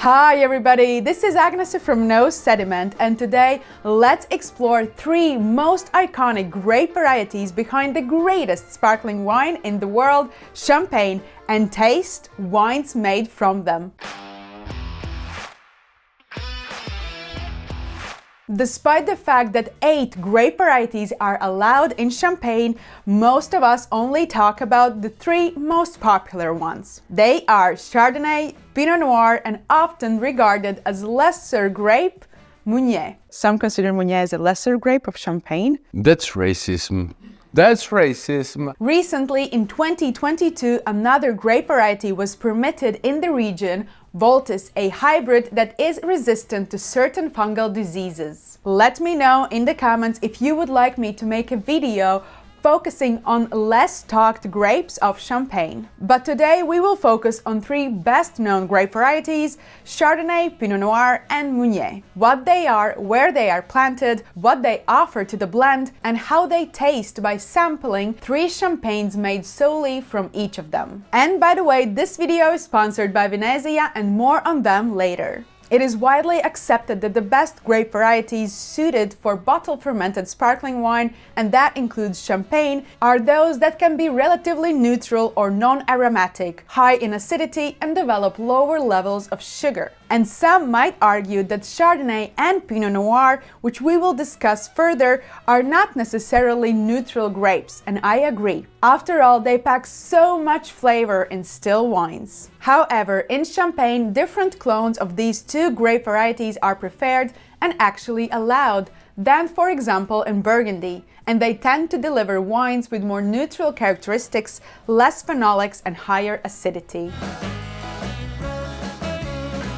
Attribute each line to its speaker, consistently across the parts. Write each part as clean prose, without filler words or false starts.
Speaker 1: Hi everybody, this is Agnes from Sediment, and today let's explore 3 most iconic grape varieties behind the greatest sparkling wine in the world, Champagne, and taste wines made from them. Despite the fact that 8 grape varieties are allowed in Champagne, most of us only talk about the 3 most popular ones. They are Chardonnay, Pinot Noir, and often regarded as lesser grape, Meunier. Some consider Meunier as a lesser grape of Champagne.
Speaker 2: That's racism. That's racism.
Speaker 1: Recently, in 2022, another grape variety was permitted in the region, Voltis, a hybrid that is resistant to certain fungal diseases. Let me know in the comments if you would like me to make a video focusing on less talked grapes of Champagne. But today we will focus on 3 best-known grape varieties, Chardonnay, Pinot Noir, and Meunier. What they are, where they are planted, what they offer to the blend, and how they taste by sampling 3 champagnes made solely from each of them. And by the way, this video is sponsored by Vinesia, and more on them later. It is widely accepted that the best grape varieties suited for bottle-fermented sparkling wine, and that includes Champagne, are those that can be relatively neutral or non-aromatic, high in acidity, and develop lower levels of sugar. And some might argue that Chardonnay and Pinot Noir, which we will discuss further, are not necessarily neutral grapes, and I agree. After all, they pack so much flavor in still wines. However, in Champagne, different clones of these 2 grape varieties are preferred and actually allowed than, for example, in Burgundy, and they tend to deliver wines with more neutral characteristics, less phenolics, and higher acidity.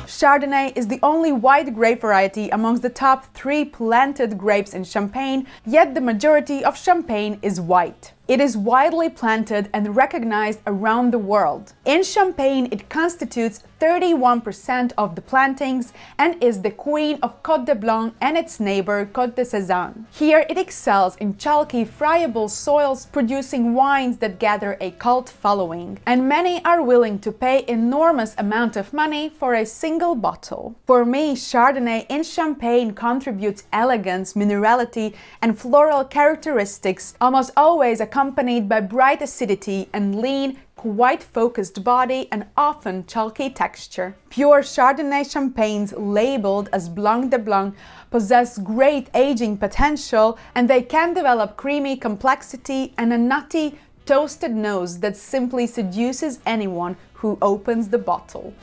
Speaker 1: Chardonnay is the only white grape variety amongst the top 3 planted grapes in Champagne, yet the majority of Champagne is white. It is widely planted and recognized around the world. In Champagne, it constitutes 31% of the plantings and is the queen of Côte de Blanc and its neighbor Côte de Sézanne. Here it excels in chalky, friable soils, producing wines that gather a cult following, and many are willing to pay enormous amount of money for a single bottle. For me, Chardonnay in Champagne contributes elegance, minerality, and floral characteristics, almost always accompanied by bright acidity and lean, quite focused body and often chalky texture. Pure Chardonnay champagnes labeled as Blanc de Blanc possess great aging potential, and they can develop creamy complexity and a nutty, toasted nose that simply seduces anyone who opens the bottle.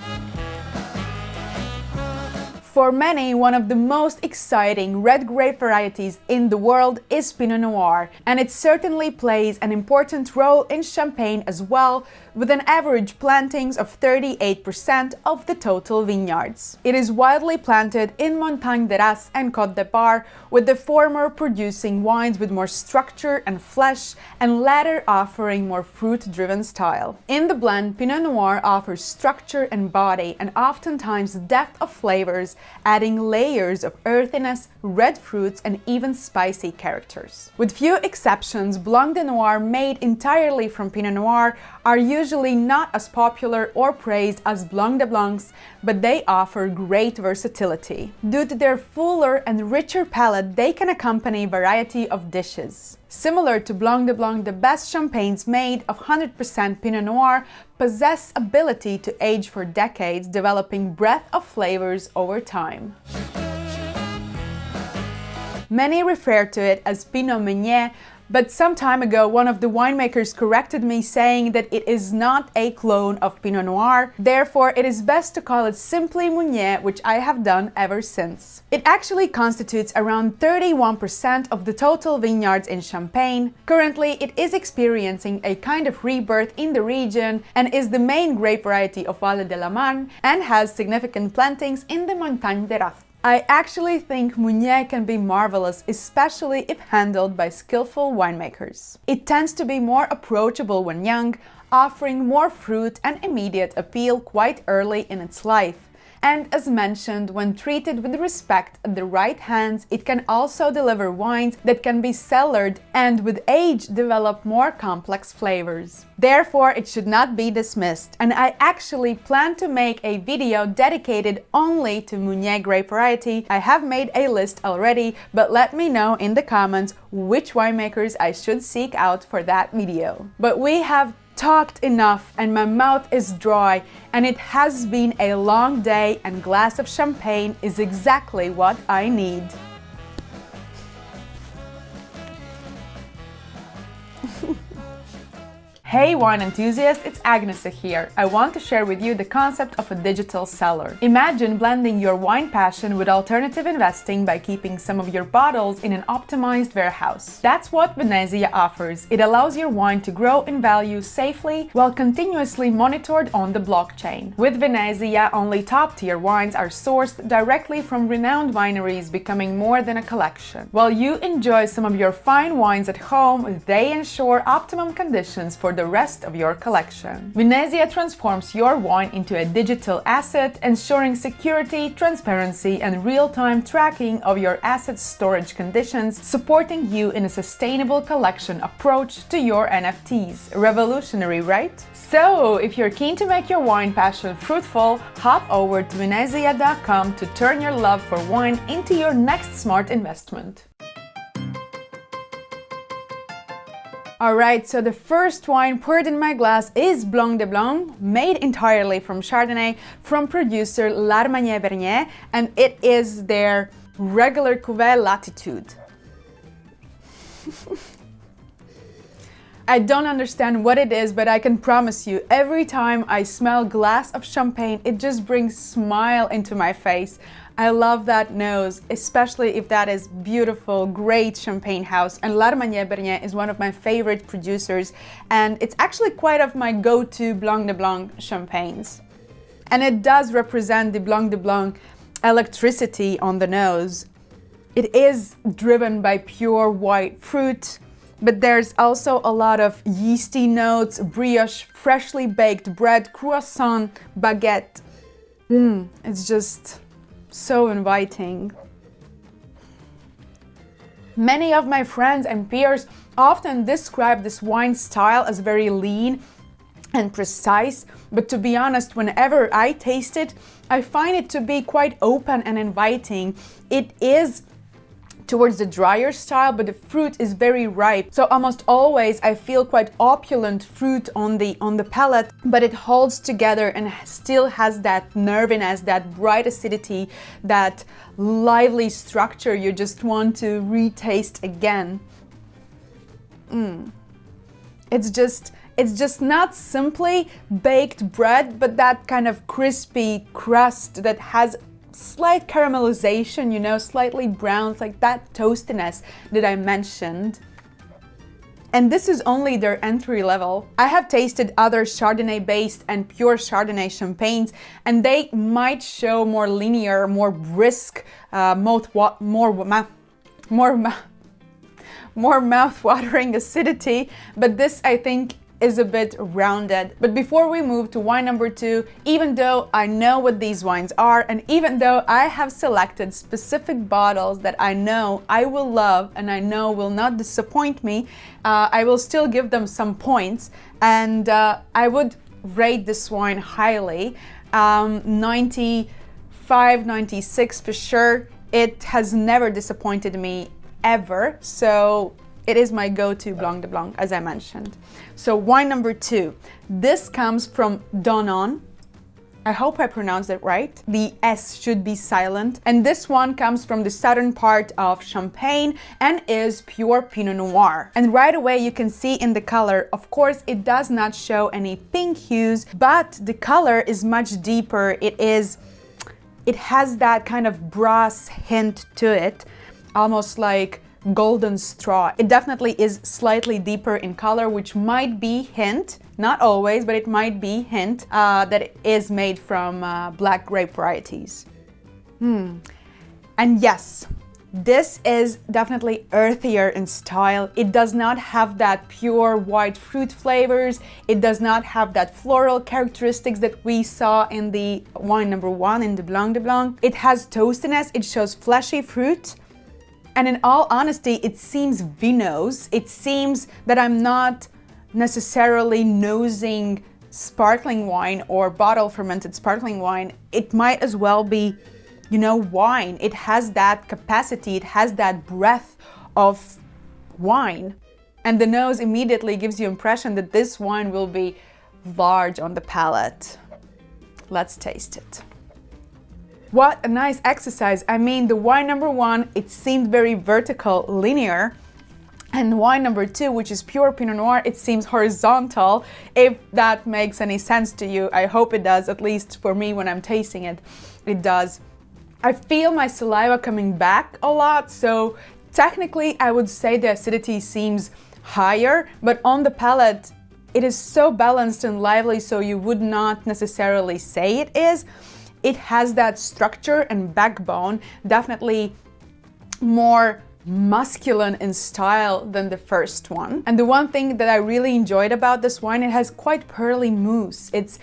Speaker 1: For many, one of the most exciting red grape varieties in the world is Pinot Noir, and it certainly plays an important role in Champagne as well, with an average plantings of 38% of the total vineyards. It is widely planted in Montagne de Race and Côte de Bar, with the former producing wines with more structure and flesh, and latter offering more fruit-driven style. In the blend, Pinot Noir offers structure and body, and oftentimes depth of flavors, adding layers of earthiness, red fruits, and even spicy characters. With few exceptions, Blanc De Noirs made entirely from Pinot Noir are usually not as popular or praised as Blanc de Blancs, but they offer great versatility. Due to their fuller and richer palate, they can accompany a variety of dishes. Similar to Blanc de Blanc, the best champagnes made of 100% Pinot Noir possess ability to age for decades, developing breadth of flavors over time. Many refer to it as Pinot Meunier, but some time ago one of the winemakers corrected me, saying that it is not a clone of Pinot Noir, therefore it is best to call it simply Meunier, which I have done ever since. It actually constitutes around 31% of the total vineyards in Champagne. Currently it is experiencing a kind of rebirth in the region and is the main grape variety of Vallée de la Marne and has significant plantings in the Montagne de Race. I actually think Meunier can be marvelous, especially if handled by skillful winemakers. It tends to be more approachable when young, offering more fruit and immediate appeal quite early in its life, And as mentioned, when treated with respect at the right hands, it can also deliver wines that can be cellared and with age develop more complex flavors. Therefore, it should not be dismissed. And I actually plan to make a video dedicated only to Meunier grape variety. I have made a list already, but let me know in the comments which winemakers I should seek out for that video. But we have talked enough and my mouth is dry and it has been a long day, and glass of champagne is exactly what I need. Hey wine enthusiasts, it's Agnes here. I want to share with you the concept of a digital cellar. Imagine blending your wine passion with alternative investing by keeping some of your bottles in an optimized warehouse. That's what Vinesia offers. It allows your wine to grow in value safely while continuously monitored on the blockchain. With Vinesia, only top-tier wines are sourced directly from renowned wineries, becoming more than a collection. While you enjoy some of your fine wines at home, they ensure optimum conditions for the rest of your collection. Vinesia transforms your wine into a digital asset, ensuring security, transparency, and real-time tracking of your asset's storage conditions, supporting you in a sustainable collection approach to your NFTs. Revolutionary, right? So, if you're keen to make your wine passion fruitful, hop over to Vinesia.com to turn your love for wine into your next smart investment. Alright, so the first wine poured in my glass is Blanc de Blanc, made entirely from Chardonnay from producer Larmandier-Bernier, and it is their regular cuvée Latitude. I don't understand what it is, but I can promise you, every time I smell glass of champagne, it just brings smile into my face. I love that nose, especially if that is beautiful, great champagne house. And Larmandier-Bernier is one of my favorite producers, and it's actually quite of my go-to Blanc de Blanc champagnes. And it does represent the Blanc de Blanc electricity on the nose. It is driven by pure white fruit, but there's also a lot of yeasty notes, brioche, freshly baked bread, croissant, baguette. It's just so inviting. Many of my friends and peers often describe this wine style as very lean and precise, but to be honest, whenever I taste it, I find it to be quite open and inviting. It is towards the drier style, but the fruit is very ripe. So almost always I feel quite opulent fruit on the palate, but it holds together and still has that nerviness, that bright acidity, that lively structure you just want to retaste again. It's just not simply baked bread, but that kind of crispy crust that has slight caramelization, you know, slightly brown, like that toastiness that I mentioned. And this is only their entry level. I have tasted other Chardonnay-based and pure Chardonnay champagnes, and they might show more linear, more brisk, more mouth-watering acidity, but this, I think, is a bit rounded. But before we move to wine number 2, even though I know what these wines are, and even though I have selected specific bottles that I know I will love and I know will not disappoint me, I will still give them some points, and I would rate this wine highly, 95, 96 for sure. It has never disappointed me ever, so it is my go-to Blanc de Blanc, as I mentioned. So wine number 2. This comes from Dosnon. I hope I pronounced it right. The S should be silent. And this one comes from the southern part of Champagne and is pure Pinot Noir. And right away you can see in the color, of course, it does not show any pink hues, but the color is much deeper. It has that kind of brass hint to it, almost like golden straw. It definitely is slightly deeper in color, which might be hint, not always, but it might be hint that it is made from black grape varieties. And yes, This is definitely earthier in style. It does not have that pure white fruit flavors. It does not have that floral characteristics that we saw in the wine number 1 in the Blanc de Blanc. It has toastiness, it shows fleshy fruit. And in all honesty, it seems vinous. It seems that I'm not necessarily nosing sparkling wine or bottle fermented sparkling wine. It might as well be, you know, wine. It has that capacity, it has that breadth of wine. And the nose immediately gives you impression that this wine will be large on the palate. Let's taste it. What a nice exercise. I mean, the wine number 1, it seemed very vertical, linear. And wine number 2, which is pure Pinot Noir, it seems horizontal. If that makes any sense to you, I hope it does, at least for me when I'm tasting it, it does. I feel my saliva coming back a lot, so technically I would say the acidity seems higher, but on the palate, it is so balanced and lively, so you would not necessarily say it is. It has that structure and backbone, definitely more masculine in style than the first one. And the one thing that I really enjoyed about this wine, it has quite pearly mousse. It's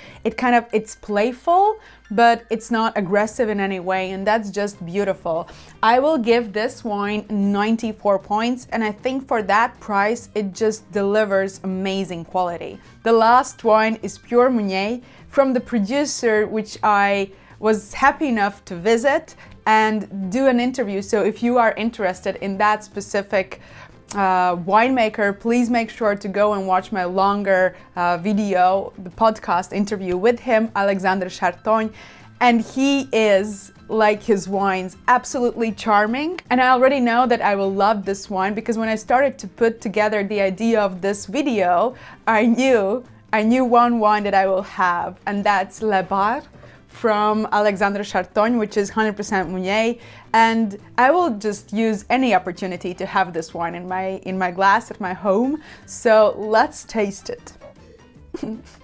Speaker 1: playful, but it's not aggressive in any way, and that's just beautiful. I will give this wine 94 points, and I think for that price, it just delivers amazing quality. The last wine is Pure Meunier from the producer, which I was happy enough to visit and do an interview. So if you are interested in that specific winemaker, please make sure to go and watch my longer video, the podcast interview with him, Alexandre Chartogne. And he is, like his wines, absolutely charming. And I already know that I will love this wine because when I started to put together the idea of this video, I knew one wine that I will have, and that's Le Bar from Alexandre Chartogne, which is 100% Meunier, and I will just use any opportunity to have this wine in my glass at my home. So let's taste it.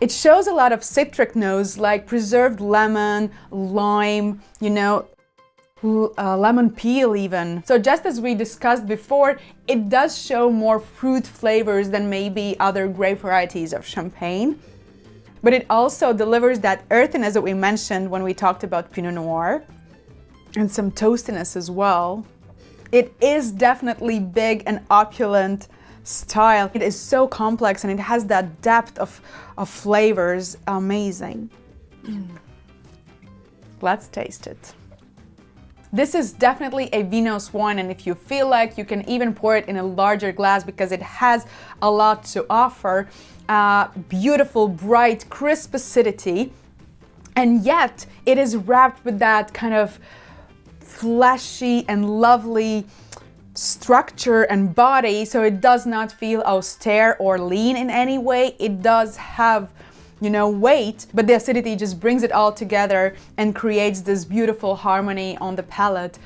Speaker 1: It shows a lot of citric notes like preserved lemon, lime, you know, lemon peel even. So just as we discussed before, it does show more fruit flavors than maybe other grape varieties of Champagne. But it also delivers that earthiness that we mentioned when we talked about Pinot Noir, and some toastiness as well. It is definitely big and opulent style. It is so complex and it has that depth of flavors. Amazing. Let's taste it. This is definitely a vinous wine, and if you feel like, you can even pour it in a larger glass because it has a lot to offer. Beautiful, bright, crisp acidity, and yet it is wrapped with that kind of fleshy and lovely structure and body, so it does not feel austere or lean in any way. It does have, you know, weight, but the acidity just brings it all together and creates this beautiful harmony on the palate.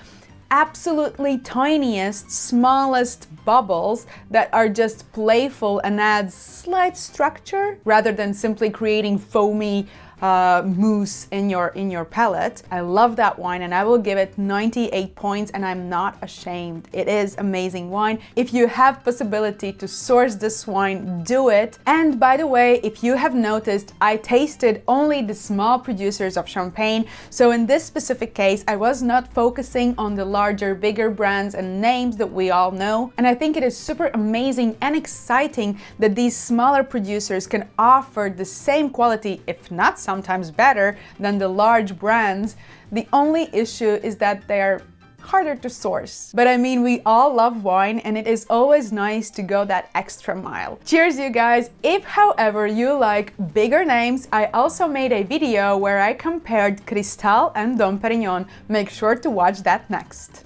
Speaker 1: Absolutely tiniest, smallest bubbles that are just playful and adds slight structure rather than simply creating foamy mousse in your palate. I love that wine and I will give it 98 points, and I'm not ashamed. It is amazing wine. If you have possibility to source this wine, do it. And by the way, if you have noticed, I tasted only the small producers of Champagne. So in this specific case, I was not focusing on the larger, bigger brands and names that we all know. And I think it is super amazing and exciting that these smaller producers can offer the same quality, if not sometimes better, than the large brands. The only issue is that they are harder to source. But I mean, we all love wine and it is always nice to go that extra mile. Cheers, you guys! If, however, you like bigger names, I also made a video where I compared Cristal and Dom Perignon. Make sure to watch that next.